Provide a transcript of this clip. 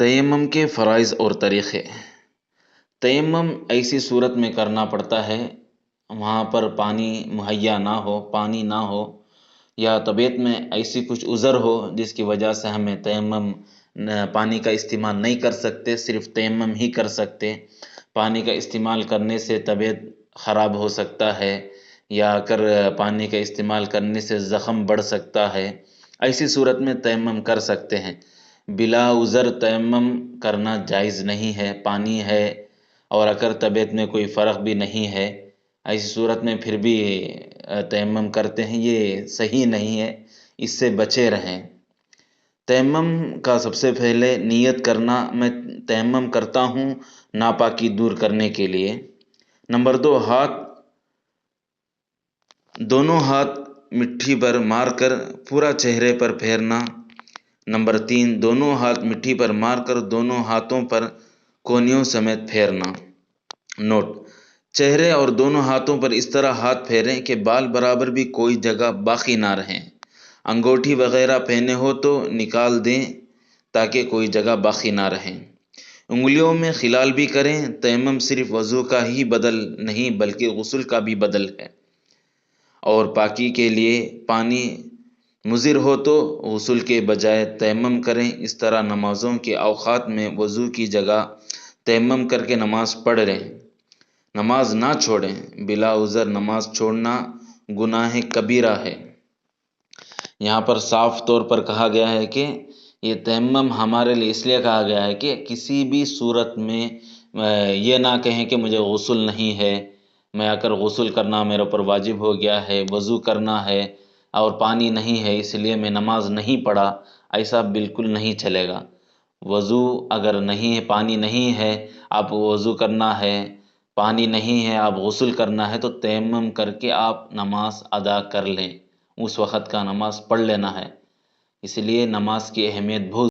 تیمم کے فرائض اور طریقے۔ تیمم ایسی صورت میں کرنا پڑتا ہے وہاں پر پانی مہیا نہ ہو، پانی نہ ہو، یا طبیعت میں ایسی کچھ عذر ہو جس کی وجہ سے ہمیں تیمم پانی کا استعمال نہیں کر سکتے، صرف تیمم ہی کر سکتے۔ پانی کا استعمال کرنے سے طبیعت خراب ہو سکتا ہے، یا اگر پانی کا استعمال کرنے سے زخم بڑھ سکتا ہے، ایسی صورت میں تیمم کر سکتے ہیں۔ بلا عذر تیمم کرنا جائز نہیں ہے۔ پانی ہے اور اگر طبیعت میں کوئی فرق بھی نہیں ہے، ایسی صورت میں پھر بھی تیمم کرتے ہیں، یہ صحیح نہیں ہے، اس سے بچے رہیں۔ تیمم کا سب سے پہلے نیت کرنا، میں تیمم کرتا ہوں ناپاکی دور کرنے کے لیے۔ نمبر 2، دونوں ہاتھ مٹی پر مار کر پورا چہرے پر پھیرنا۔ نمبر 3، دونوں ہاتھ مٹی پر مار کر دونوں ہاتھوں پر کونیوں سمیت پھیرنا۔ نوٹ: چہرے اور دونوں ہاتھوں پر اس طرح ہاتھ پھیریں کہ بال برابر بھی کوئی جگہ باقی نہ رہے۔ انگوٹھی وغیرہ پہنے ہو تو نکال دیں تاکہ کوئی جگہ باقی نہ رہے۔ انگلیوں میں خلال بھی کریں۔ تیمم صرف وضو کا ہی بدل نہیں بلکہ غسل کا بھی بدل ہے، اور پاکی کے لیے پانی مضر ہو تو غسل کے بجائے تیمم کریں۔ اس طرح نمازوں کے اوقات میں وضو کی جگہ تیمم کر کے نماز پڑھ لیں، نماز نہ چھوڑیں۔ بلا عذر نماز چھوڑنا گناہ کبیرہ ہے۔ یہاں پر صاف طور پر کہا گیا ہے کہ یہ تیمم ہمارے لیے اس لیے کہا گیا ہے کہ کسی بھی صورت میں یہ نہ کہیں کہ مجھے غسل نہیں ہے، میں اگر غسل کرنا میرے اوپر واجب ہو گیا ہے، وضو کرنا ہے اور پانی نہیں ہے اس لیے میں نماز نہیں پڑھا، ایسا بالکل نہیں چلے گا۔ وضو اگر نہیں ہے، پانی نہیں ہے، آپ وضو کرنا ہے، پانی نہیں ہے، آپ غسل کرنا ہے تو تیمم کر کے آپ نماز ادا کر لیں، اس وقت کا نماز پڑھ لینا ہے۔ اس لیے نماز کی اہمیت بہت